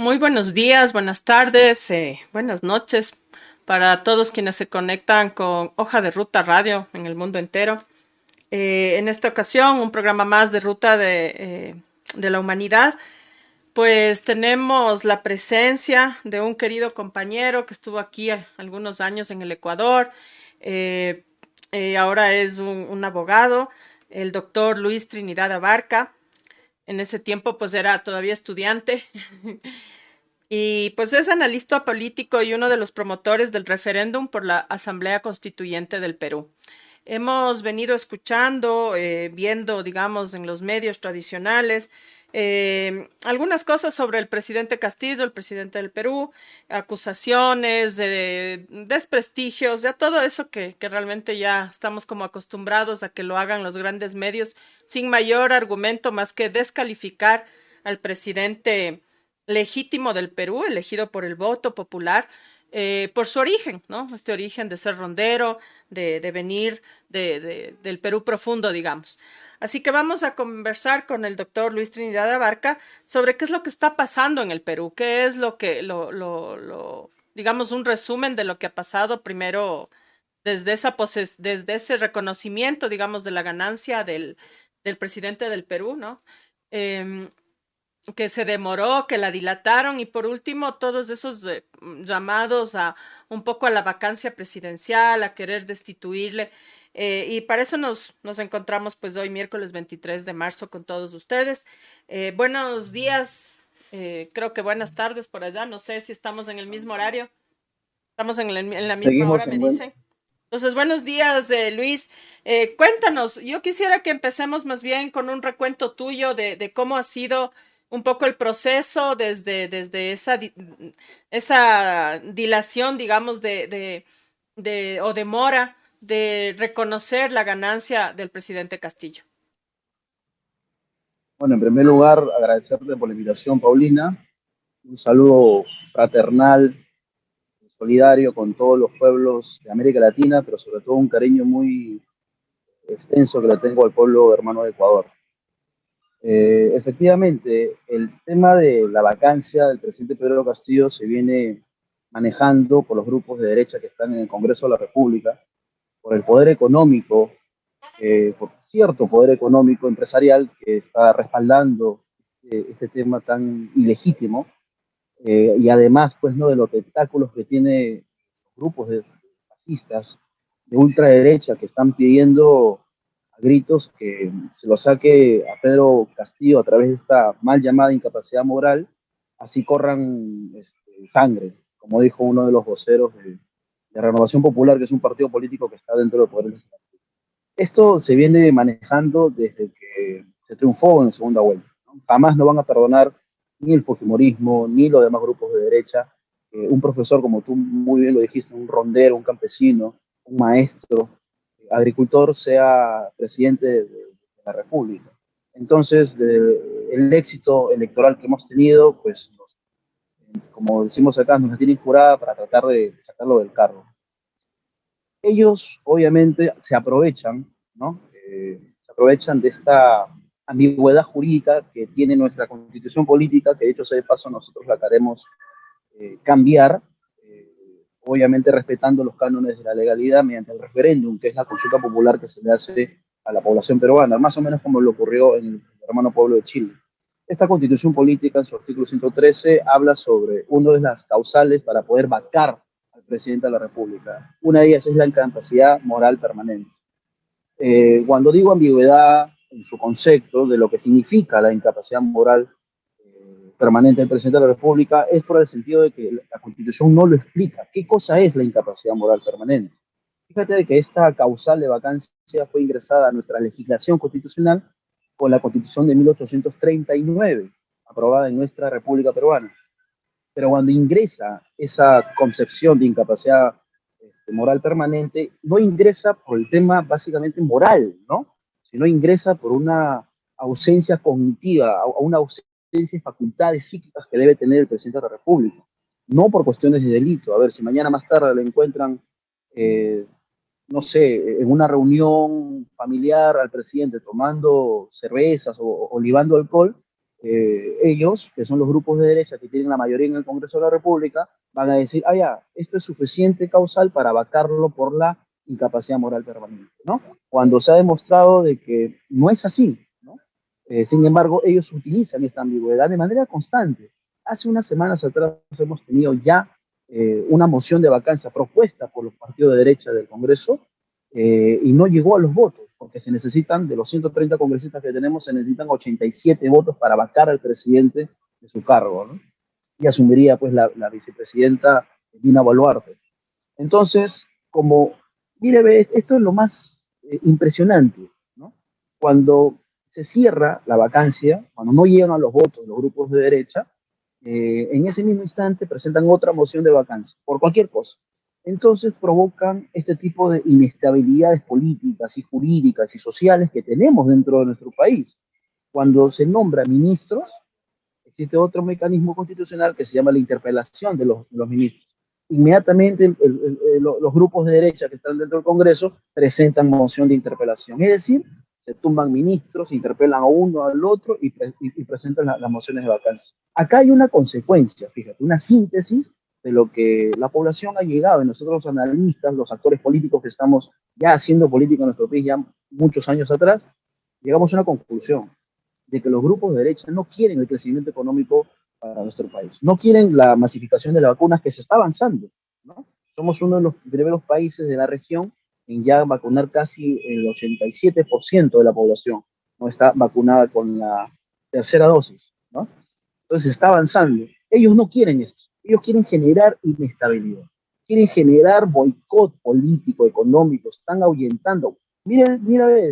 Muy buenos días, buenas tardes, buenas noches para todos quienes se conectan con Hoja de Ruta Radio en el mundo entero. En esta ocasión, un programa más de Ruta de la Humanidad. Pues tenemos la presencia de un querido compañero que estuvo aquí algunos años en el Ecuador. Eh, Ahora es un abogado, el doctor Luis Trinidad Abarca. En ese tiempo pues era todavía estudiante. Y pues es analista político y uno de los promotores del referéndum por la Asamblea Constituyente del Perú. Hemos venido escuchando, viendo, digamos, en los medios tradicionales, algunas cosas sobre el presidente Castillo, el presidente del Perú, acusaciones de desprestigios, ya todo eso que realmente ya estamos como acostumbrados a que lo hagan los grandes medios sin mayor argumento más que descalificar al presidente legítimo del Perú, elegido por el voto popular, por su origen, ¿no? Este origen de ser rondero, de venir del Perú profundo, digamos. Así que vamos a conversar con el doctor Luis Trinidad Abarca sobre qué es lo que está pasando en el Perú, qué es lo que, digamos, un resumen de lo que ha pasado primero desde ese reconocimiento, digamos, de la ganancia del presidente del Perú, ¿no? Eh, que se demoró, que la dilataron y por último todos esos llamados a un poco a la vacancia presidencial, a querer destituirle. Y para eso nos encontramos pues hoy miércoles 23 de marzo con todos ustedes. Buenos días, creo que buenas tardes por allá, no sé si estamos en el mismo horario, estamos en la misma hora, Seguimos me en buen... dicen. Entonces, buenos días, Luis. Cuéntanos, yo quisiera que empecemos más bien con un recuento tuyo de cómo ha sido un poco el proceso desde esa dilación, digamos, o demora de reconocer la ganancia del presidente Castillo. Bueno, en primer lugar, agradecerte por la invitación, Paulina. Un saludo fraternal, solidario con todos los pueblos de América Latina, pero sobre todo un cariño muy extenso que le tengo al pueblo hermano de Ecuador. Efectivamente, el tema de la vacancia del presidente Pedro Castillo se viene manejando por los grupos de derecha que están en el Congreso de la República, por el poder económico, por cierto poder económico empresarial que está respaldando este tema tan ilegítimo, y además pues no de los tentáculos que tiene grupos de fascistas de ultraderecha que están pidiendo a gritos que se lo saque a Pedro Castillo a través de esta mal llamada incapacidad moral, así corran sangre, como dijo uno de los voceros de Renovación Popular, que es un partido político que está dentro del poder. Esto se viene manejando desde que se triunfó en segunda vuelta, ¿no? Jamás no van a perdonar ni el fujimorismo, ni los demás grupos de derecha. Un profesor, como tú muy bien lo dijiste, un rondero, un campesino, un maestro, agricultor, sea presidente de la República. Entonces, el éxito electoral que hemos tenido, pues, como decimos acá, nos la tienen jurada para tratar de sacarlo del cargo. Ellos obviamente se aprovechan, ¿no? Se aprovechan de esta ambigüedad jurídica que tiene nuestra constitución política, que de hecho sea de paso nosotros la queremos cambiar, obviamente respetando los cánones de la legalidad mediante el referéndum, que es la consulta popular que se le hace a la población peruana, más o menos como lo ocurrió en el hermano pueblo de Chile. Esta constitución política, en su artículo 113, habla sobre una de las causales para poder vacar al presidente de la República. Una de ellas es la incapacidad moral permanente. Cuando digo ambigüedad en su concepto de lo que significa la incapacidad moral permanente del presidente de la República, es por el sentido de que la Constitución no lo explica. ¿Qué cosa es la incapacidad moral permanente? Fíjate de que esta causal de vacancia fue ingresada a nuestra legislación constitucional con la Constitución de 1839, aprobada en nuestra República Peruana. Pero cuando ingresa esa concepción de incapacidad moral permanente, no ingresa por el tema básicamente moral, ¿no? Sino ingresa por una ausencia cognitiva, una ausencia de facultades psíquicas que debe tener el presidente de la República, no por cuestiones de delito. A ver, si mañana más tarde le encuentran, eh, no sé, en una reunión familiar al presidente tomando cervezas o libando alcohol, ellos, que son los grupos de derecha que tienen la mayoría en el Congreso de la República, van a decir, ah, ya, esto es suficiente causal para vacarlo por la incapacidad moral permanente, ¿no? Cuando se ha demostrado de que no es así, ¿no? Sin embargo, ellos utilizan esta ambigüedad de manera constante. Hace unas semanas atrás hemos tenido ya una moción de vacancia propuesta por los partidos de derecha del Congreso y no llegó a los votos, porque se necesitan, de los 130 congresistas que tenemos, se necesitan 87 votos para vacar al presidente de su cargo, ¿no? Y asumiría pues la vicepresidenta Dina Boluarte. Entonces, como, mire, esto es lo más impresionante, ¿no? Cuando se cierra la vacancia, cuando no llegan a los votos los grupos de derecha, en ese mismo instante presentan otra moción de vacancia, por cualquier cosa. Entonces provocan este tipo de inestabilidades políticas y jurídicas y sociales que tenemos dentro de nuestro país. Cuando se nombra ministros, existe otro mecanismo constitucional que se llama la interpelación de los ministros. Inmediatamente los grupos de derecha que están dentro del Congreso presentan moción de interpelación. Es decir, se tumban ministros, interpelan a uno al otro y presentan las mociones de vacancia. Acá hay una consecuencia, fíjate, una síntesis de lo que la población ha llegado, y nosotros los analistas, los actores políticos que estamos ya haciendo política en nuestro país ya muchos años atrás, llegamos a una conclusión de que los grupos de derecha no quieren el crecimiento económico para nuestro país, no quieren la masificación de las vacunas que se está avanzando, ¿no? Somos uno de los primeros países de la región en ya vacunar casi el 87% de la población, no está vacunada con la tercera dosis, ¿no? Entonces está avanzando. Ellos no quieren eso, ellos quieren generar inestabilidad, quieren generar boicot político, económico, están ahuyentando. Mira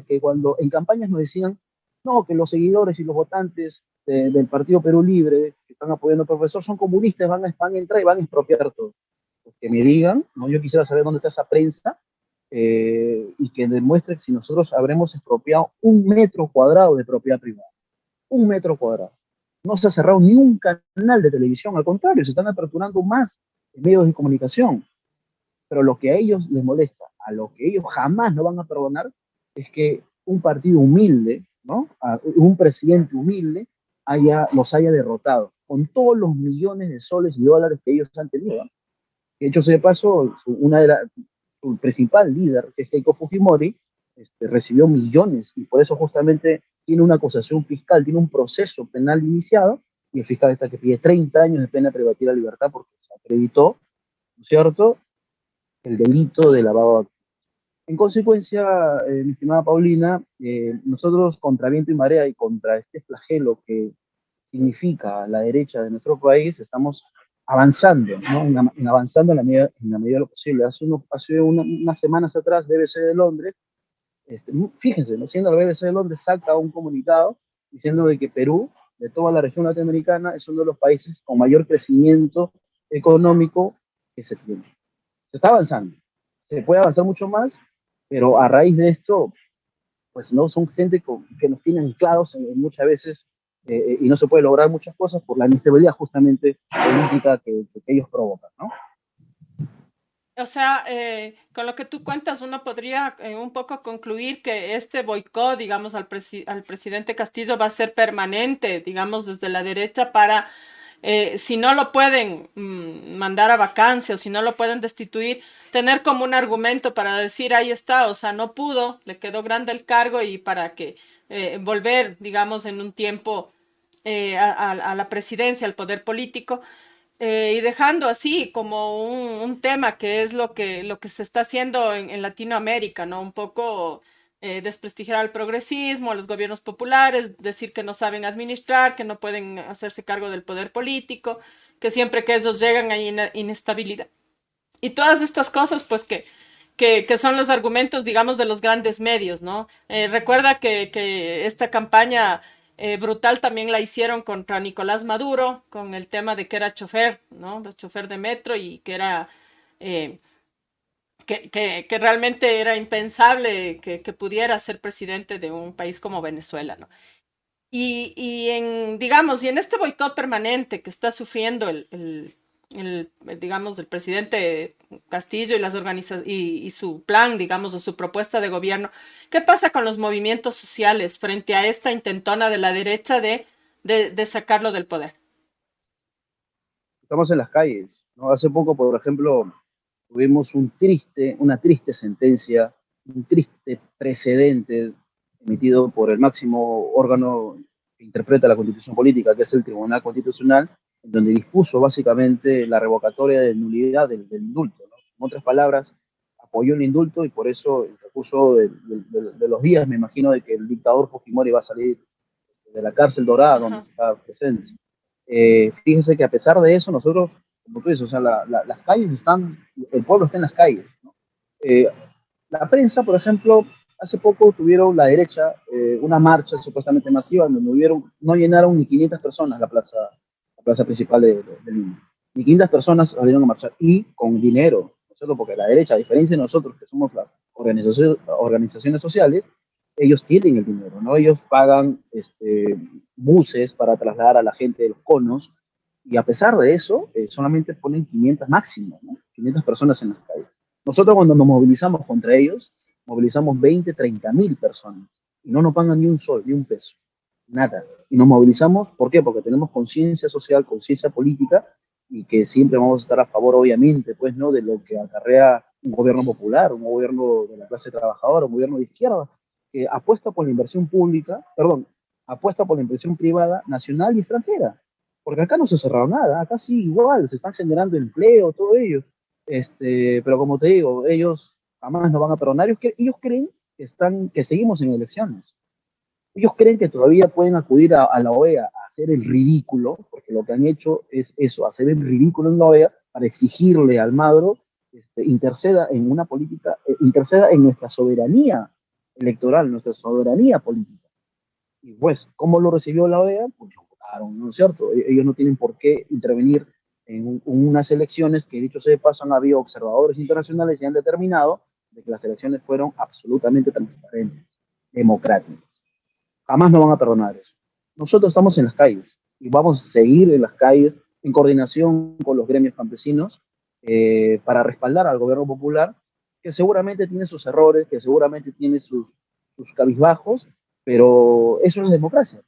que cuando en campañas nos decían, no, que los seguidores y los votantes del Partido Perú Libre que están apoyando al profesor son comunistas, van a entrar y van a expropiar todo. Pues que me digan, ¿no? Yo quisiera saber dónde está esa prensa y que demuestre si nosotros habremos expropiado 1 metro cuadrado de propiedad privada. 1 metro cuadrado. No se ha cerrado ni un canal de televisión, al contrario, se están aperturando más medios de comunicación. Pero lo que a ellos les molesta, a lo que ellos jamás no van a perdonar, es que un partido humilde, ¿no? Un presidente humilde, los haya derrotado, con todos los millones de soles y dólares que ellos han tenido. De hecho, se de paso, su principal líder, que es Keiko Fujimori, recibió millones y por eso justamente tiene una acusación fiscal, tiene un proceso penal iniciado y el fiscal está que pide 30 años de pena privativa de libertad porque se acreditó, ¿no es cierto?, el delito de lavado de activos. En consecuencia, mi estimada Paulina, nosotros contra viento y marea y contra este flagelo que significa la derecha de nuestro país, estamos avanzando, ¿no? Avanzando en la medida de lo posible. Hace unas semanas atrás, BBC de Londres, fíjense, ¿no? Siendo la BBC de Londres, saca un comunicado diciendo de que Perú, de toda la región latinoamericana, es uno de los países con mayor crecimiento económico que se tiene. Se está avanzando. Se puede avanzar mucho más, pero a raíz de esto, pues no son gente que nos tienen anclados muchas veces y no se puede lograr muchas cosas por la inestabilidad justamente política que ellos provocan, ¿no? O sea, con lo que tú cuentas, uno podría un poco concluir que este boicot, digamos, al presidente Castillo va a ser permanente, digamos, desde la derecha para, si no lo pueden mandar a vacancia o si no lo pueden destituir, tener como un argumento para decir, ahí está, o sea, no pudo, le quedó grande el cargo y para que volver, digamos, en un tiempo a la presidencia, al poder político y dejando así como un tema que es lo que se está haciendo en Latinoamérica, ¿no? Un poco desprestigiar al progresismo, a los gobiernos populares, decir que no saben administrar, que no pueden hacerse cargo del poder político, que siempre que ellos llegan hay inestabilidad. Y todas estas cosas, pues que son los argumentos, digamos, de los grandes medios, ¿no? Recuerda que esta campaña brutal también la hicieron contra Nicolás Maduro, con el tema de que era chofer, ¿no? Chofer de metro y que era, eh, que realmente era impensable que pudiera ser presidente de un país como Venezuela, ¿no? Digamos, y en este boicot permanente que está sufriendo digamos, el presidente Castillo y y su plan, digamos, o su propuesta de gobierno, ¿qué pasa con los movimientos sociales frente a esta intentona de la derecha de de sacarlo del poder. Estamos en las calles, ¿no? Hace poco, por ejemplo, tuvimos una triste sentencia, un triste precedente emitido por el máximo órgano que interpreta la Constitución política, que es el Tribunal Constitucional, en donde dispuso básicamente la revocatoria de nulidad del indulto, ¿no? En otras palabras, apoyó el indulto y por eso el recurso de los días, me imagino, de que el dictador Fujimori va a salir de la cárcel dorada donde Ajá. está presente. Fíjense que a pesar de eso, nosotros, como tú dices, o sea, las calles están, el pueblo está en las calles, ¿no? Eh, la prensa, por ejemplo, hace poco tuvieron la derecha una marcha supuestamente masiva donde no llenaron ni 500 personas la plaza principal de Lima. Ni 500 personas salieron a marchar y con dinero, ¿no es cierto? Porque la derecha, a diferencia de nosotros que somos las organizaciones sociales, ellos tienen el dinero, ¿no? Ellos pagan buses para trasladar a la gente de los conos y a pesar de eso, solamente ponen 500 máximo, ¿no? 500 personas en las calles. Nosotros cuando nos movilizamos contra ellos, movilizamos 20, 30 mil personas y no nos pagan ni un sol, ni un peso, nada. Y nos movilizamos, ¿por qué? Porque tenemos conciencia social, conciencia política y que siempre vamos a estar a favor, obviamente, pues, ¿no? De lo que acarrea un gobierno popular, un gobierno de la clase trabajadora, un gobierno de izquierda, que apuesta por la inversión pública, perdón, apuesta por la inversión privada nacional y extranjera. Porque acá no se ha cerrado nada, acá sí igual, se están generando empleo, todo ello. Pero como te digo, ellos jamás nos van a perdonar. Ellos creen que seguimos en elecciones. Ellos creen que todavía pueden acudir a la OEA a hacer el ridículo, porque lo que han hecho es eso, hacer el ridículo en la OEA para exigirle a Almagro interceda en una política, interceda en nuestra soberanía electoral, nuestra soberanía política. Y pues, ¿cómo lo recibió la OEA? Pues lo votaron, ¿no es cierto? Ellos no tienen por qué intervenir en unas elecciones que, dicho sea de paso, han habido observadores internacionales y han determinado de que las elecciones fueron absolutamente transparentes, democráticas. Jamás nos van a perdonar eso. Nosotros estamos en las calles y vamos a seguir en las calles en coordinación con los gremios campesinos para respaldar al gobierno popular, que seguramente tiene sus errores, que seguramente tiene sus cabizbajos, pero eso es democracia.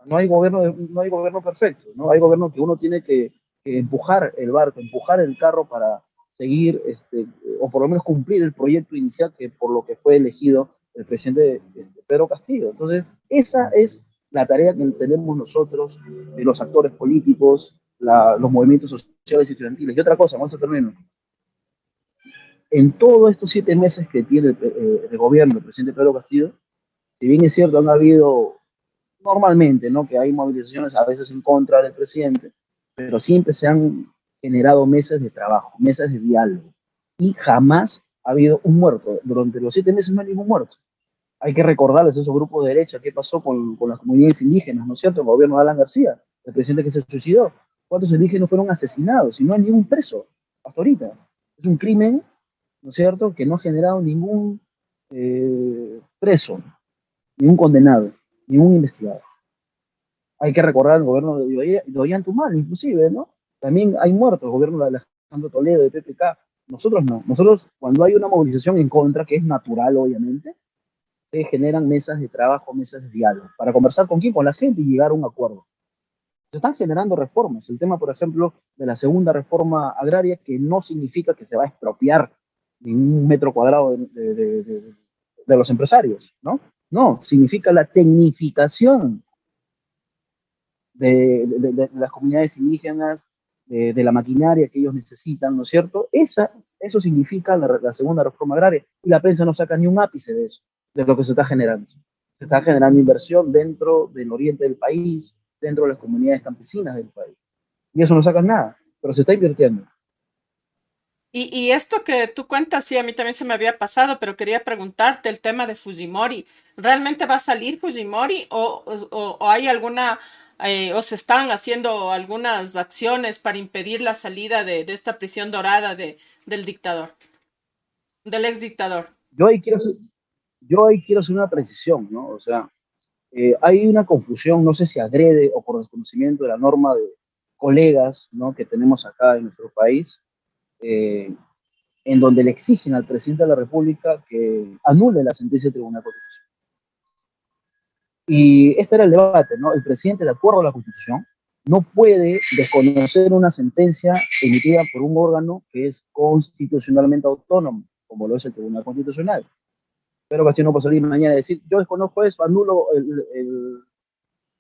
No hay gobierno perfecto, no hay gobierno que uno tiene que empujar el barco, empujar el carro para seguir, o por lo menos cumplir el proyecto inicial que por lo que fue elegido el presidente Pedro Castillo. Entonces, esa es la tarea que tenemos nosotros, los actores políticos, los movimientos sociales y estudiantiles. Y otra cosa, vamos a terminar. En todos estos 7 meses que tiene el gobierno del presidente Pedro Castillo, si bien es cierto, han habido normalmente, ¿no? Que hay movilizaciones a veces en contra del presidente, pero siempre se han generado mesas de trabajo, mesas de diálogo, y jamás ha habido un muerto. Durante los 7 meses no hay ningún muerto. Hay que recordarles a esos grupos de derecha qué pasó con las comunidades indígenas, ¿no es cierto? El gobierno de Alan García, el presidente que se suicidó. ¿Cuántos indígenas fueron asesinados? Y no hay ningún preso hasta ahorita. Es un crimen, ¿no es cierto?, que no ha generado ningún preso, ningún condenado, ningún investigado. Hay que recordar el gobierno de Ollanta Humala, inclusive, ¿no? También hay muertos, el gobierno de Alejandro Toledo, de PPK. Nosotros no. Nosotros, cuando hay una movilización en contra, que es natural, obviamente, se generan mesas de trabajo, mesas de diálogo, para conversar con quién, con la gente y llegar a un acuerdo. Se están generando reformas. El tema, por ejemplo, de la segunda reforma agraria, que no significa que se va a expropiar ningún metro cuadrado de los empresarios, ¿no? No, significa la tecnificación de las comunidades indígenas, de la maquinaria que ellos necesitan, ¿no es cierto? Eso significa la segunda reforma agraria. Y la prensa no saca ni un ápice de eso, de lo que se está generando. Se está generando inversión dentro del oriente del país, dentro de las comunidades campesinas del país. Y eso no saca nada, pero se está invirtiendo. Y esto que tú cuentas, sí, a mí también se me había pasado, pero quería preguntarte el tema de Fujimori. ¿Realmente va a salir Fujimori o hay alguna, o se están haciendo algunas acciones para impedir la salida de esta prisión dorada del dictador, del ex dictador? Yo ahí quiero, yo ahí quiero hacer una precisión, ¿no? O sea, hay una confusión, no sé si agrede o por desconocimiento de la norma de colegas, ¿no? Que tenemos acá en nuestro país, eh, en donde le exigen al presidente de la República que anule la sentencia del Tribunal Constitucional. Y este era el debate, ¿no? El presidente, de acuerdo a la Constitución, no puede desconocer una sentencia emitida por un órgano que es constitucionalmente autónomo, como lo es el Tribunal Constitucional. Pero Castillo no puede salir mañana y decir, yo desconozco eso, anulo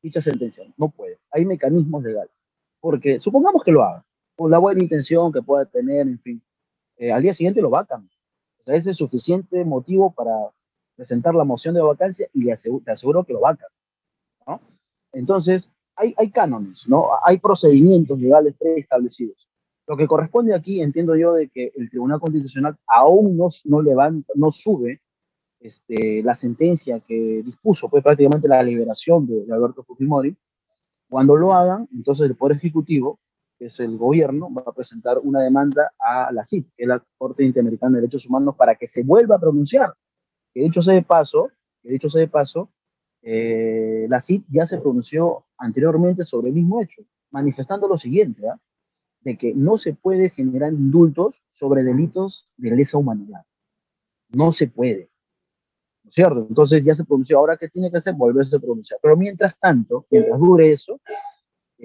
dicha sentencia. No puede. Hay mecanismos legales. Porque supongamos que lo haga, con la buena intención que pueda tener, en fin, al día siguiente lo vacan. O sea, ese es suficiente motivo para presentar la moción de vacancia y te aseguro que lo vacan, ¿no? Entonces, hay cánones, ¿no? Hay procedimientos legales preestablecidos. Lo que corresponde aquí, entiendo yo, de que el Tribunal Constitucional aún no levanta, no sube la sentencia que dispuso pues, prácticamente la liberación de Alberto Fujimori. Cuando lo hagan, entonces el Poder Ejecutivo, que es el gobierno, va a presentar una demanda a la CID, que es la Corte Interamericana de Derechos Humanos, para que se vuelva a pronunciar. Que dicho sea de paso, la CID ya se pronunció anteriormente sobre el mismo hecho, manifestando lo siguiente, ¿eh? De que no se puede generar indultos sobre delitos de lesa humanidad. No se puede. ¿Cierto? Entonces ya se pronunció. Ahora, ¿qué tiene que hacer? Volverse a pronunciar. Pero mientras tanto, mientras dure eso,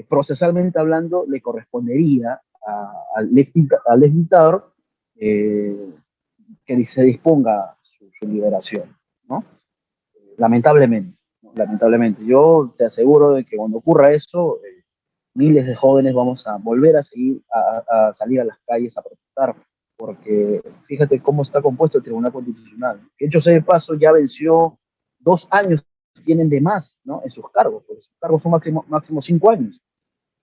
procesalmente hablando, le correspondería al dictador que se disponga su liberación, ¿no? Lamentablemente, ¿no? Lamentablemente. Yo te aseguro de que cuando ocurra eso, miles de jóvenes vamos a volver a seguir a salir a las calles a protestar, porque fíjate cómo está compuesto el Tribunal Constitucional. Que hecho sea de paso, ya venció 2 años que tienen de más, ¿no? En sus cargos, porque sus cargos son máximo 5 años,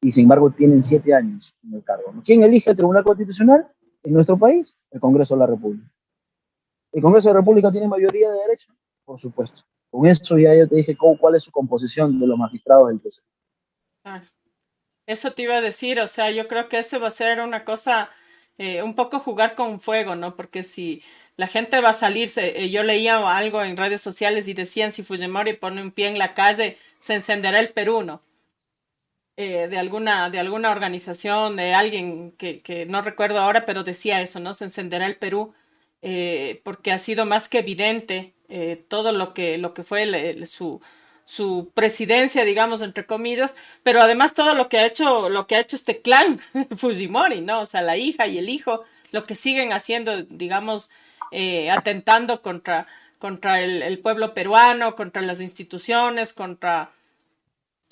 y sin embargo tienen 7 años en el cargo, ¿no? ¿Quién elige el Tribunal Constitucional en nuestro país? El Congreso de la República. ¿El Congreso de la República tiene mayoría de derecho? Por supuesto. Con eso ya yo te dije cuál es su composición de los magistrados del TC. Ah, eso te iba a decir, o sea, yo creo que eso va a ser una cosa, un poco jugar con fuego, ¿no? Porque si la gente va a salirse, yo leía algo en redes sociales y decían si Fujimori pone un pie en la calle, se encenderá el Perú, ¿no? De alguna organización, de alguien que no recuerdo ahora, pero decía eso, ¿no? Se encenderá el Perú, porque ha sido más que evidente todo lo que fue su presidencia, digamos, entre comillas, pero además todo lo que ha hecho este clan Fujimori, ¿no? O sea, la hija y el hijo, lo que siguen haciendo, digamos, atentando contra el pueblo peruano, contra las instituciones, contra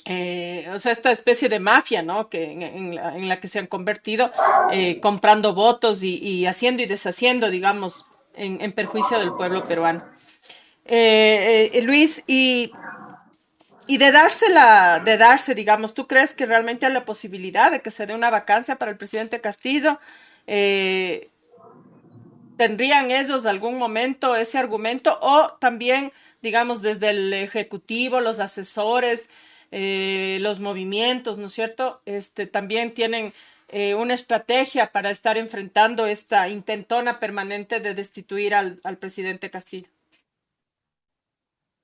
o sea, esta especie de mafia, ¿no? Que en la que se han convertido, comprando votos y haciendo y deshaciendo, digamos, en perjuicio del pueblo peruano. Luis, y de darse, digamos, ¿tú crees que realmente hay la posibilidad de que se dé una vacancia para el presidente Castillo? Eh, ¿Tendrían ellos algún momento ese argumento o también, digamos, desde el ejecutivo, los asesores, los movimientos, ¿no es cierto? También tienen una estrategia para estar enfrentando esta intentona permanente de destituir al presidente Castillo.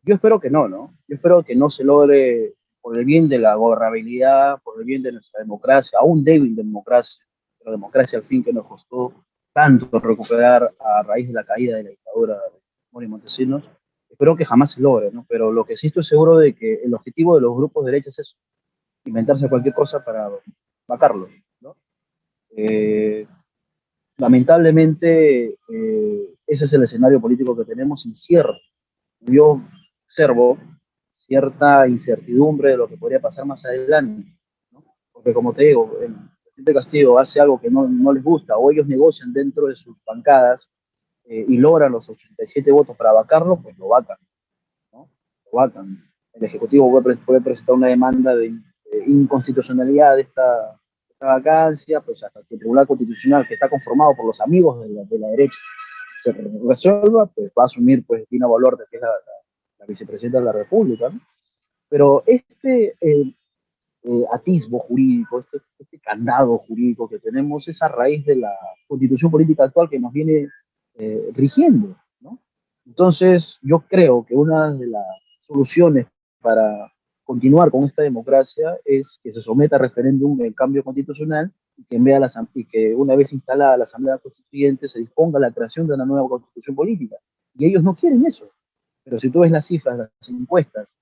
Yo espero que no, ¿no? Yo espero que no se logre por el bien de la gobernabilidad, por el bien de nuestra democracia, aún débil democracia, pero democracia al fin que nos costó tanto recuperar a raíz de la caída de la dictadura de Mori Montesinos. Espero que jamás se logre, ¿no? Pero lo que sí estoy seguro de que el objetivo de los grupos de derecha es eso, inventarse cualquier cosa para vacarlo, ¿no? Eh, Lamentablemente, ese es el escenario político que tenemos incierto. Yo observo cierta incertidumbre de lo que podría pasar más adelante, ¿no? Porque como te digo, el presidente Castillo hace algo que no les gusta, o ellos negocian dentro de sus bancadas y logran los 87 votos para vacarlo, pues lo vacan, ¿no? Lo vacan. El Ejecutivo puede presentar una demanda de inconstitucionalidad de esta vacancia, pues hasta que el Tribunal Constitucional, que está conformado por los amigos de la derecha, se resuelva, pues va a asumir pues Dina Boluarte, que es la vicepresidenta de la República, ¿no? Pero atisbo jurídico, este candado jurídico que tenemos es a raíz de la constitución política actual que nos viene rigiendo, ¿no? Entonces, yo creo que una de las soluciones para continuar con esta democracia es que se someta a referéndum el cambio constitucional y que una vez instalada la Asamblea Constituyente se disponga la creación de una nueva constitución política. Y ellos no quieren eso. Pero si tú ves las cifras, las encuestas,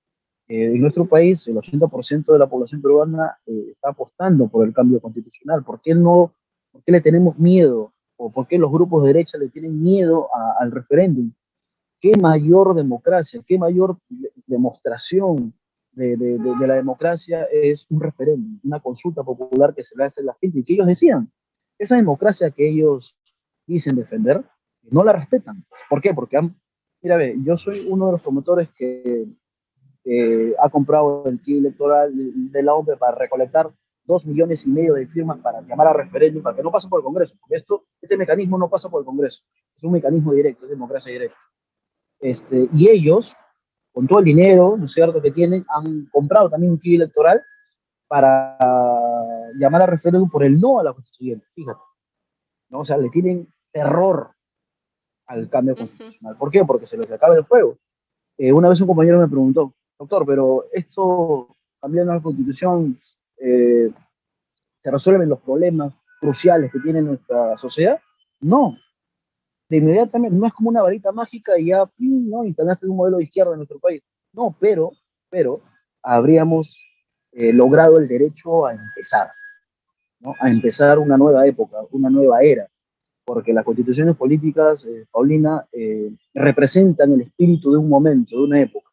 En nuestro país, el 80% de la población peruana está apostando por el cambio constitucional. ¿Por qué no, por qué le tenemos miedo? ¿O por qué los grupos de derecha le tienen miedo al referéndum? ¿Qué mayor democracia, qué mayor demostración de la democracia es un referéndum, una consulta popular que se le hace a la gente y que ellos decían? Esa democracia que ellos dicen defender, no la respetan. ¿Por qué? Porque mira, ve, yo soy uno de los promotores que ha comprado el kit electoral de la OMP para recolectar 2,5 millones de firmas para llamar a referéndum, para que no pase por el Congreso, porque este mecanismo no pasa por el Congreso, es un mecanismo directo, es democracia directa. Y ellos, con todo el dinero, ¿no es cierto?, que tienen, han comprado también un kit electoral para llamar a referéndum por el no a la constituyente, fíjate, ¿no? O sea, le tienen terror al cambio Ujú. constitucional. ¿Por qué? Porque se les acaba el juego. Una vez un compañero me preguntó, doctor, pero esto, cambiando la constitución, eh, ¿se resuelven los problemas cruciales que tiene nuestra sociedad? No, de inmediatamente, no es como una varita mágica y ya, no, instalaste un modelo de izquierda en nuestro país. No, pero habríamos logrado el derecho a empezar, ¿no? A empezar una nueva época, una nueva era, porque las constituciones políticas, Paulina, representan el espíritu de un momento, de una época.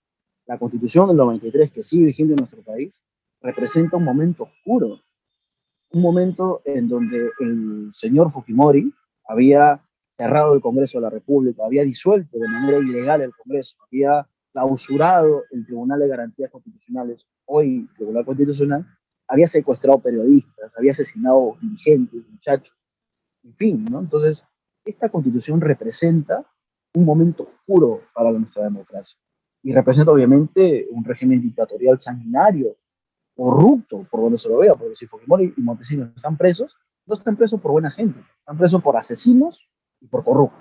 La constitución del 93, que sigue vigente en nuestro país, representa un momento oscuro, un momento en donde el señor Fujimori había cerrado el Congreso de la República, había disuelto de manera ilegal el Congreso, había clausurado el Tribunal de Garantías Constitucionales, hoy Tribunal Constitucional, había secuestrado periodistas, había asesinado dirigentes, muchachos, en fin, ¿no? Entonces, esta constitución representa un momento oscuro para nuestra democracia y representa obviamente un régimen dictatorial sanguinario, corrupto, por donde se lo vea, porque si Fujimori y Montesinos están presos, no están presos por buena gente, están presos por asesinos y por corruptos.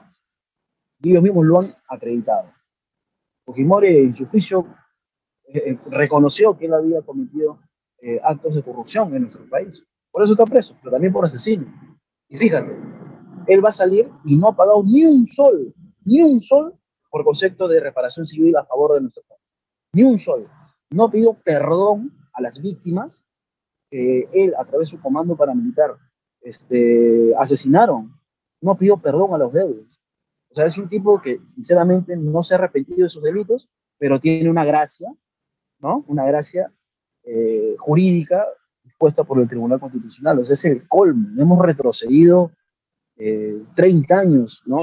Y ellos mismos lo han acreditado. Fujimori en su juicio reconoció que él había cometido actos de corrupción en nuestro país. Por eso está preso, pero también por asesino. Y fíjate, él va a salir y no ha pagado ni un sol por concepto de reparación civil a favor de nuestro país. Ni un sol. No pidió perdón a las víctimas él, a través de su comando paramilitar, asesinaron. No pidió perdón a los deudos. O sea, es un tipo que sinceramente no se ha arrepentido de sus delitos, pero tiene una gracia, ¿no? Una gracia jurídica dispuesta por el Tribunal Constitucional. O sea, es el colmo. Hemos retrocedido 30 años, ¿no?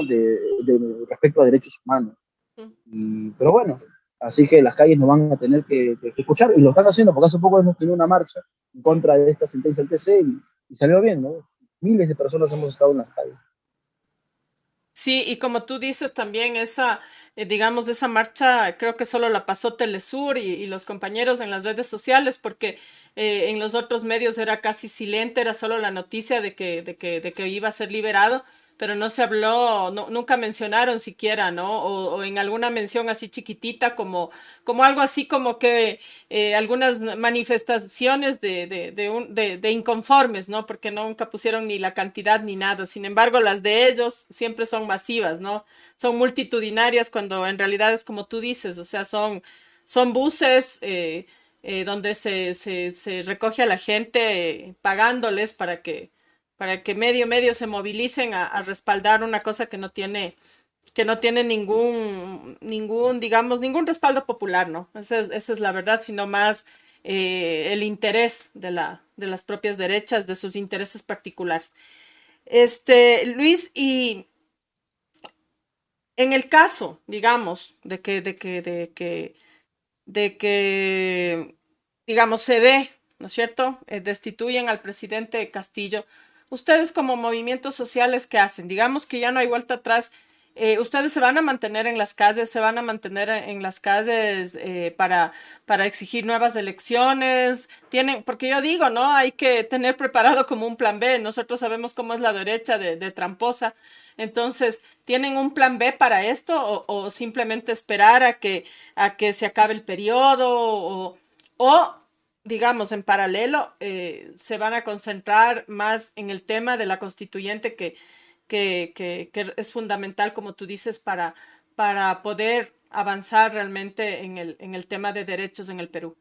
Respecto a derechos humanos. Pero bueno, así que las calles nos van a tener que escuchar y lo están haciendo porque hace poco hemos tenido una marcha en contra de esta sentencia del TC y salió bien, ¿no? Miles de personas hemos estado en las calles. Sí, y como tú dices también, esa, digamos, esa marcha creo que solo la pasó Telesur y los compañeros en las redes sociales, porque en los otros medios era casi silente, era solo la noticia de que iba a ser liberado, pero no se habló, no, nunca mencionaron siquiera, ¿no? O en alguna mención así chiquitita, como algo así como que algunas manifestaciones de inconformes, ¿no? Porque nunca pusieron ni la cantidad ni nada. Sin embargo, las de ellos siempre son masivas, ¿no? Son multitudinarias cuando en realidad es como tú dices, o sea, son buses donde se recoge a la gente pagándoles para que medio se movilicen a respaldar una cosa que no tiene digamos, ningún respaldo popular, ¿no? Esa es la verdad, sino más el interés de las propias derechas, de sus intereses particulares. Luis, y en el caso, digamos, de que, digamos, se dé, ¿no es cierto? Destituyen al presidente Castillo. Ustedes como movimientos sociales, ¿qué hacen? Digamos que ya no hay vuelta atrás. Ustedes se van a mantener en las calles, se van a mantener en las calles para exigir nuevas elecciones. Tienen, porque yo digo, ¿no? Hay que tener preparado como un plan B. Nosotros sabemos cómo es la derecha de tramposa. Entonces, ¿tienen un plan B para esto o simplemente esperar a que se acabe el periodo o digamos, en paralelo, se van a concentrar más en el tema de la constituyente que es fundamental, como tú dices, para poder avanzar realmente en el tema de derechos en el Perú.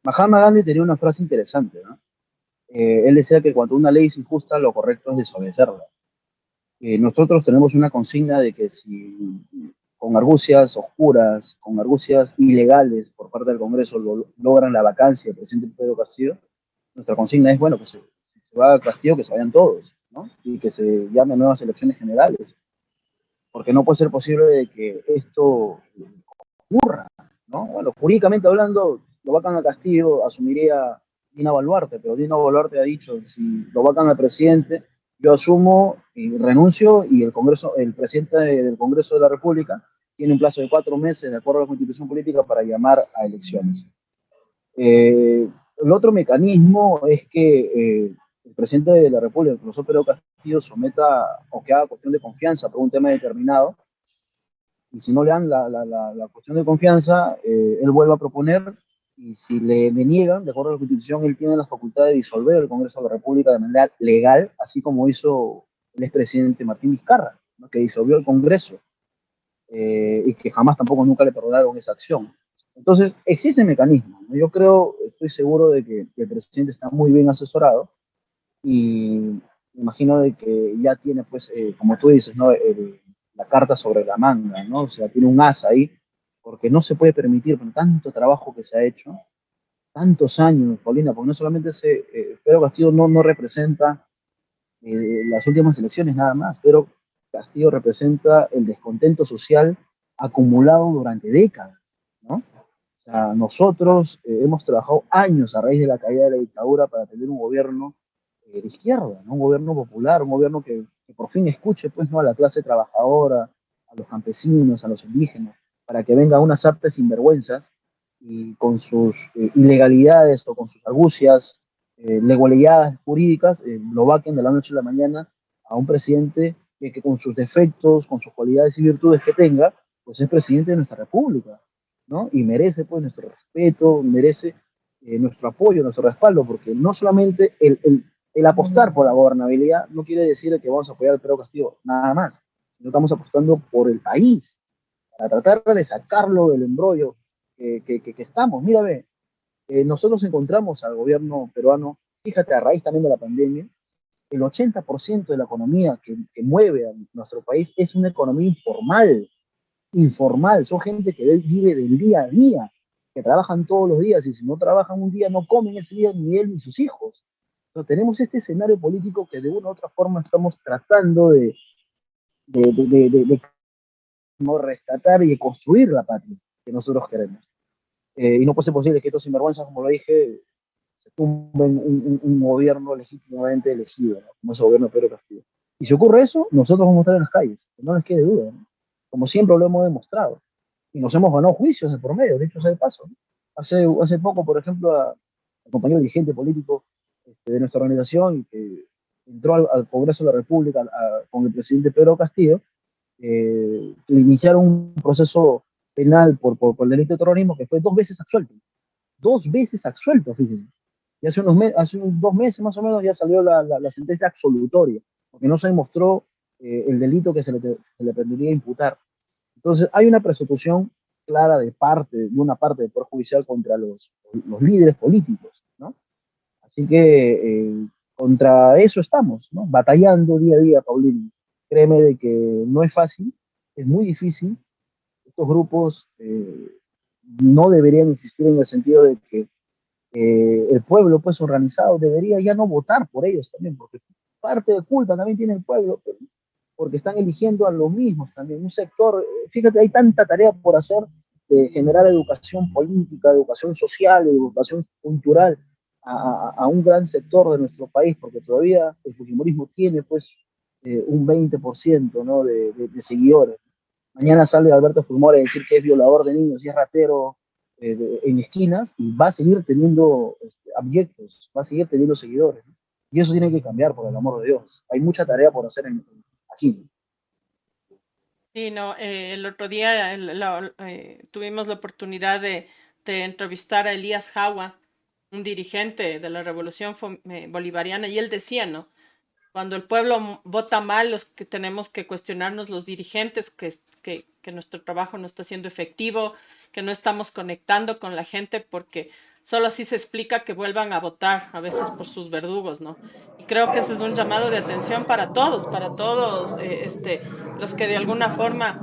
Mahatma Gandhi tenía una frase interesante, ¿no? Él decía que cuando una ley es injusta, lo correcto es desobedecerla. Nosotros tenemos una consigna de que si con argucias oscuras, con argucias ilegales por parte del Congreso logran la vacancia del presidente Pedro Castillo, nuestra consigna es, bueno, pues si se va a Castillo, que se vayan todos, ¿no? Y que se llamen nuevas elecciones generales, porque no puede ser posible de que esto ocurra, ¿no? Bueno, jurídicamente hablando, lo vacan a Castillo, asumiría Dina Boluarte, pero Dina Boluarte ha dicho, si lo vacan al presidente, yo asumo y renuncio y el Congreso, el presidente del Congreso de la República tiene un plazo de 4 meses, de acuerdo a la Constitución Política, para llamar a elecciones. El otro mecanismo es que el presidente de la República, el profesor Pedro Castillo, someta o que haga cuestión de confianza por un tema determinado, y si no le dan la cuestión de confianza, él vuelve a proponer, y si le niegan, de acuerdo a la Constitución, él tiene la facultad de disolver el Congreso de la República de manera legal, así como hizo el expresidente Martín Vizcarra, ¿no? Que disolvió el Congreso, y que jamás tampoco nunca le perdonaron esa acción. Entonces, existen mecanismos, ¿no? Yo creo, estoy seguro de que el presidente está muy bien asesorado y me imagino de que ya tiene, pues, como tú dices, ¿no? La carta sobre la manga, ¿no? O sea, tiene un as ahí, porque no se puede permitir con tanto trabajo que se ha hecho, tantos años, Paulina, porque no solamente Pedro Castillo no representa las últimas elecciones nada más, pero Castillo representa el descontento social acumulado durante décadas, ¿no? O sea, nosotros hemos trabajado años a raíz de la caída de la dictadura para tener un gobierno de izquierda, ¿no? Un gobierno popular, un gobierno que por fin escuche, pues, ¿no? A la clase trabajadora, a los campesinos, a los indígenas, para que vengan unas artes sinvergüenzas y con sus ilegalidades o con sus argucias, legalidades jurídicas, lo vaquen de la noche a la mañana a un presidente que con sus defectos, con sus cualidades y virtudes que tenga, pues es presidente de nuestra república, ¿no? Y merece, pues, nuestro respeto, merece nuestro apoyo, nuestro respaldo, porque no solamente el apostar por la gobernabilidad no quiere decir que vamos a apoyar al Pedro Castillo, nada más. No estamos apostando por el país, para tratar de sacarlo del embrollo que estamos. Mira, ve, nosotros encontramos al gobierno peruano, fíjate, a raíz también de la pandemia, el 80% de la economía que mueve a nuestro país es una economía informal, son gente que vive del día a día, que trabajan todos los días y si no trabajan un día no comen ese día ni él ni sus hijos. Entonces, tenemos este escenario político que de una u otra forma estamos tratando de rescatar y de construir la patria que nosotros queremos. Y no puede ser posible que estos sinvergüenzas, como lo dije, se tumben un gobierno legítimamente elegido, ¿no? Como ese gobierno de Pedro Castillo. Y si ocurre eso, nosotros vamos a estar en las calles, que no les quede duda, ¿no? Como siempre lo hemos demostrado. Y nos hemos ganado juicios de por medio, de hecho, sea de paso, ¿no? Hace poco, por ejemplo, al compañero dirigente político de nuestra organización, que entró al Congreso de la República con el presidente Pedro Castillo, iniciaron un proceso penal por el delito de terrorismo que fue 2 veces absuelto. 2 veces absuelto, fíjense. Y hace unos 2 meses más o menos ya salió la sentencia absolutoria, porque no se demostró el delito que se le pretendía imputar. Entonces, hay una persecución clara de una parte del Poder Judicial contra los líderes políticos, ¿no? Así que contra eso estamos, ¿no? Batallando día a día, Paulino. Créeme de que no es fácil, es muy difícil. Estos grupos no deberían existir en el sentido de que el pueblo, pues, organizado debería ya no votar por ellos también, porque parte de culpa también tiene el pueblo, porque están eligiendo a los mismos también. Un sector, fíjate, hay tanta tarea por hacer de generar educación política, educación social, educación cultural a un gran sector de nuestro país, porque todavía el fujimorismo tiene, pues, un 20%, ¿no? de seguidores. Mañana sale Alberto Fujimori a decir que es violador de niños y es ratero en esquinas y va a seguir teniendo abyectos, va a seguir teniendo seguidores, ¿no? Y eso tiene que cambiar, por el amor de Dios. Hay mucha tarea por hacer aquí. Sí, no, el otro día tuvimos la oportunidad de entrevistar a Elías Jawa, un dirigente de la Revolución Bolivariana, y él decía, ¿no? Cuando el pueblo vota mal, los que tenemos que cuestionarnos los dirigentes que nuestro trabajo no está siendo efectivo, que no estamos conectando con la gente, porque solo así se explica que vuelvan a votar, a veces por sus verdugos, ¿no? Y creo que ese es un llamado de atención para todos, los que de alguna forma,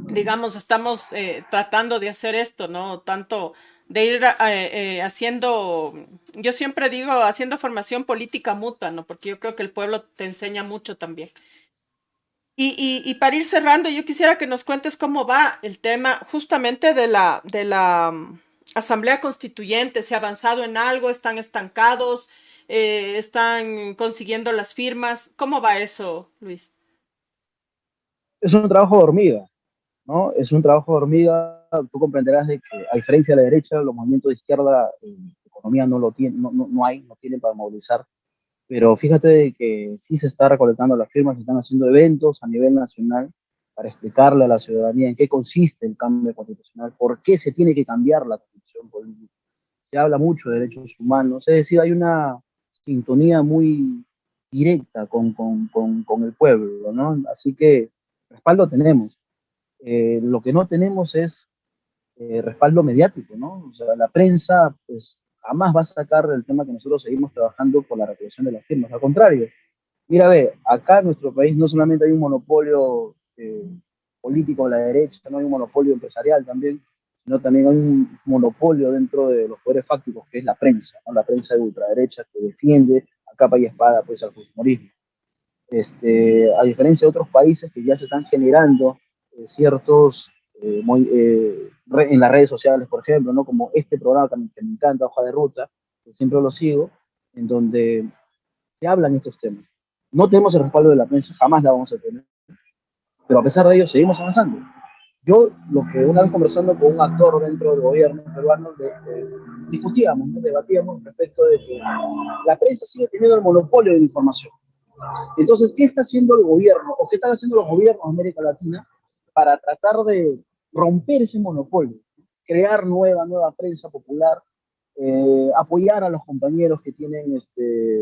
digamos, estamos tratando de hacer esto, ¿no? Tanto de ir haciendo, yo siempre digo, haciendo formación política mutua, ¿no? Porque yo creo que el pueblo te enseña mucho también. Y para ir cerrando, yo quisiera que nos cuentes cómo va el tema justamente de la Asamblea Constituyente. ¿Se ha avanzado en algo? ¿Están estancados? ¿Están consiguiendo las firmas? ¿Cómo va eso, Luis? Es un trabajo de hormiga, ¿no? Es un trabajo de hormiga. Tú comprenderás de que, a diferencia de la derecha, los movimientos de izquierda, economía no lo tienen, no tienen para movilizar. Pero fíjate que sí se está recolectando las firmas, se están haciendo eventos a nivel nacional para explicarle a la ciudadanía en qué consiste el cambio constitucional, por qué se tiene que cambiar la constitución política. Se habla mucho de derechos humanos, es decir, hay una sintonía muy directa con el pueblo, ¿no? Así que respaldo tenemos. Lo que no tenemos es respaldo mediático, ¿no? O sea, la prensa, pues, jamás va a sacar el tema que nosotros seguimos trabajando por la recolección de las firmas. Al contrario, mira, ve, acá en nuestro país no solamente hay un monopolio político de la derecha, no hay un monopolio empresarial también, sino también hay un monopolio dentro de los poderes fácticos, que es la prensa, ¿no? La prensa de ultraderecha que defiende a capa y espada pues, al fujimorismo. A diferencia de otros países que ya se están generando ciertos, en las redes sociales, por ejemplo, ¿no? Como este programa que me encanta, Hoja de Ruta, que siempre lo sigo, en donde se hablan estos temas. No tenemos el respaldo de la prensa, jamás la vamos a tener, pero a pesar de ello seguimos avanzando. Yo, lo que una vez conversando con un actor dentro del gobierno peruano, discutíamos, ¿no? Debatíamos respecto de que la prensa sigue teniendo el monopolio de la información. Entonces, ¿qué está haciendo el gobierno o qué están haciendo los gobiernos de América Latina para tratar de romper ese monopolio, crear nueva prensa popular, apoyar a los compañeros que tienen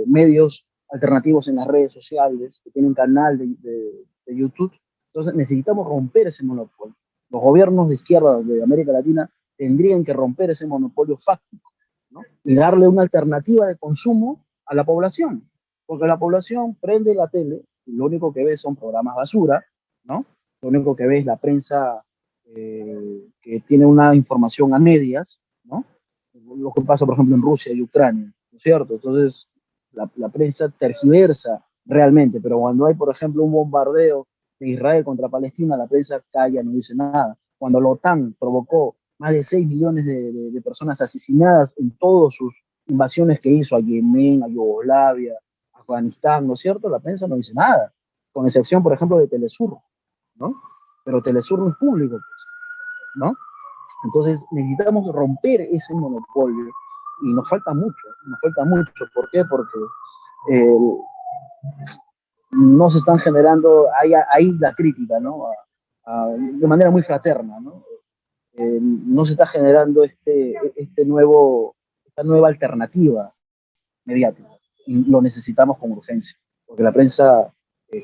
medios alternativos en las redes sociales, que tienen canal de YouTube? Entonces, necesitamos romper ese monopolio. Los gobiernos de izquierda de América Latina tendrían que romper ese monopolio fáctico, ¿no? Y darle una alternativa de consumo a la población, porque la población prende la tele y lo único que ve son programas basura, ¿no? Lo único que ve es la prensa que tiene una información a medias, ¿no? Lo que pasa, por ejemplo, en Rusia y Ucrania, ¿no es cierto? Entonces, la prensa tergiversa realmente, pero cuando hay, por ejemplo, un bombardeo de Israel contra Palestina, la prensa calla, no dice nada. Cuando la OTAN provocó más de 6 millones de personas asesinadas en todas sus invasiones que hizo a Yemen, a Yugoslavia, a Afganistán, ¿no es cierto? La prensa no dice nada, con excepción, por ejemplo, de Telesur, ¿no? Pero Telesur no es público, pues, ¿no? Entonces necesitamos romper ese monopolio y nos falta mucho. ¿Por qué? Porque eh, no se están generando, ahí la crítica, ¿no? De manera muy fraterna, ¿no? No se está generando esta nueva alternativa mediática. Y lo necesitamos con urgencia, porque la prensa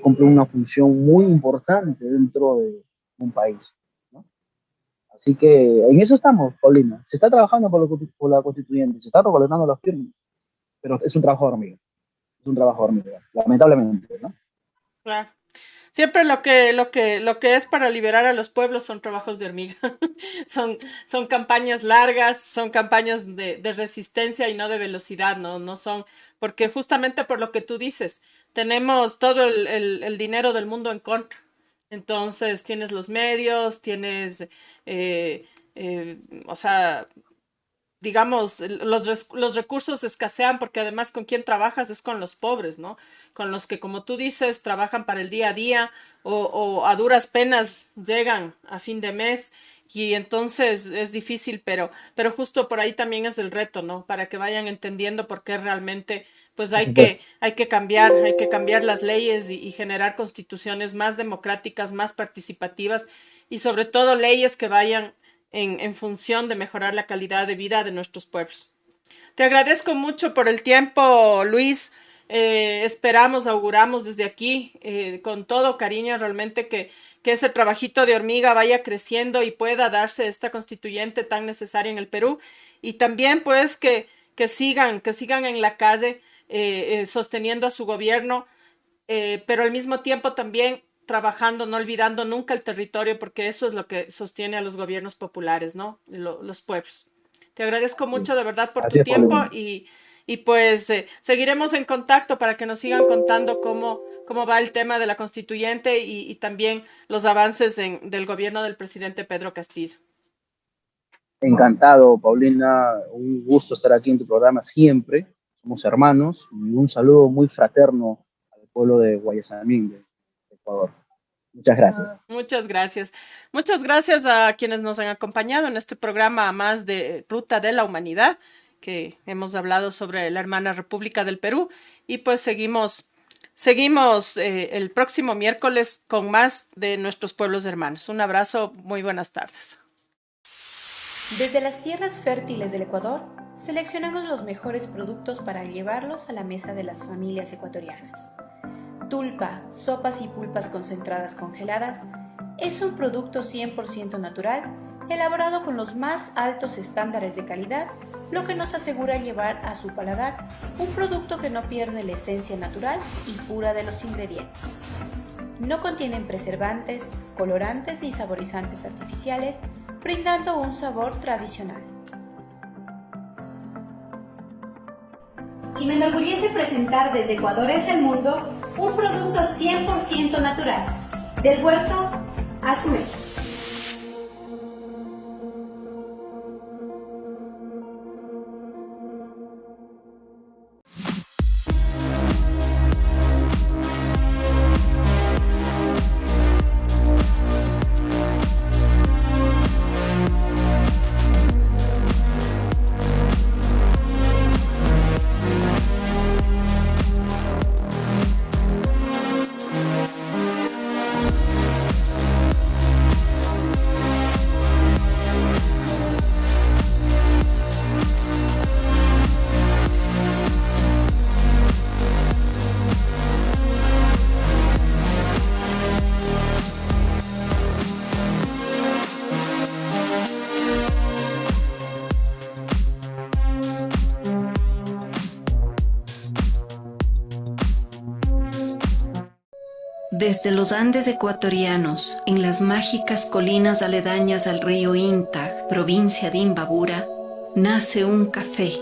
cumple una función muy importante dentro de un país, ¿no? Así que en eso estamos, Paulina. Se está trabajando por la constituyente, se está recolectando las firmas, pero es un trabajo de hormiga, es un trabajo de hormiga, lamentablemente, ¿no? Claro. Siempre lo que es para liberar a los pueblos son trabajos de hormiga. Son, son campañas largas, son campañas de resistencia y no de velocidad, ¿no? No son, porque justamente por lo que tú dices, tenemos todo el dinero del mundo en contra. Entonces, tienes los medios, tienes, eh, eh, o sea, digamos, los recursos escasean porque además con quién trabajas es con los pobres, ¿no? Con los que, como tú dices, trabajan para el día a día o a duras penas llegan a fin de mes y entonces es difícil, pero justo por ahí también es el reto, ¿no? Para que vayan entendiendo por qué realmente pues Por supuesto. hay que cambiar las leyes y generar constituciones más democráticas, más participativas y sobre todo leyes que vayan en función de mejorar la calidad de vida de nuestros pueblos. Te agradezco mucho por el tiempo, Luis. Esperamos, auguramos desde aquí, con todo cariño, realmente que ese trabajito de hormiga vaya creciendo y pueda darse esta constituyente tan necesaria en el Perú. Y también, pues, que sigan en la calle sosteniendo a su gobierno, pero al mismo tiempo también trabajando, no olvidando nunca el territorio, porque eso es lo que sostiene a los gobiernos populares, ¿no? Los pueblos. Te agradezco mucho de verdad por tu tiempo y pues seguiremos en contacto para que nos sigan contando cómo va el tema de la constituyente y también los avances del gobierno del presidente Pedro Castillo. Encantado, Paulina, un gusto estar aquí en tu programa siempre, somos hermanos, y un saludo muy fraterno al pueblo de Guayasamín, de Ecuador. Muchas gracias. Muchas gracias. Muchas gracias a quienes nos han acompañado en este programa más de Ruta de la Humanidad, que hemos hablado sobre la hermana República del Perú, y pues seguimos el próximo miércoles con más de nuestros pueblos hermanos. Un abrazo, muy buenas tardes. Desde las tierras fértiles del Ecuador, seleccionamos los mejores productos para llevarlos a la mesa de las familias ecuatorianas. Tulpa, sopas y pulpas concentradas congeladas, es un producto 100% natural, elaborado con los más altos estándares de calidad, lo que nos asegura llevar a su paladar un producto que no pierde la esencia natural y pura de los ingredientes. No contienen preservantes, colorantes ni saborizantes artificiales, brindando un sabor tradicional. Y me enorgullece presentar desde Ecuador hacia el mundo un producto 100% natural, del huerto a su mesa. Desde los Andes ecuatorianos, en las mágicas colinas aledañas al río Intag, provincia de Imbabura, nace un café,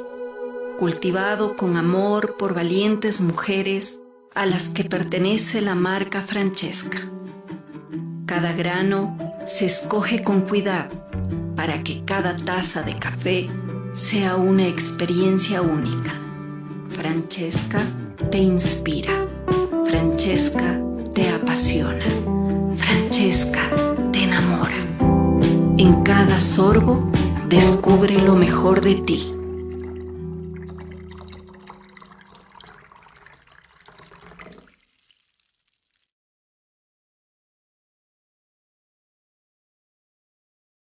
cultivado con amor por valientes mujeres a las que pertenece la marca Francesca. Cada grano se escoge con cuidado para que cada taza de café sea una experiencia única. Francesca te inspira. Francesca te apasiona. Francesca te enamora. En cada sorbo, descubre lo mejor de ti.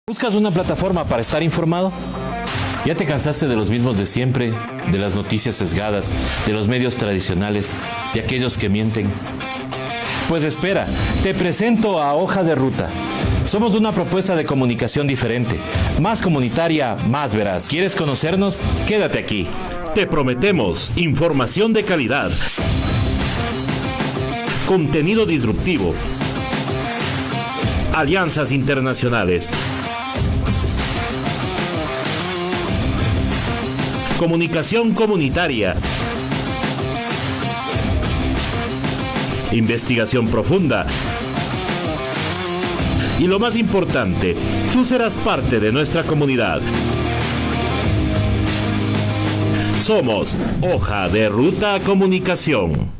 ¿Buscas una plataforma para estar informado? ¿Ya te cansaste de los mismos de siempre, de las noticias sesgadas, de los medios tradicionales, de aquellos que mienten? Pues espera, te presento a Hoja de Ruta. Somos una propuesta de comunicación diferente, más comunitaria, más veraz. ¿Quieres conocernos? Quédate aquí. Te prometemos información de calidad, contenido disruptivo, alianzas internacionales, comunicación comunitaria, investigación profunda y lo más importante, tú serás parte de nuestra comunidad. Somos Hoja de Ruta Comunicación.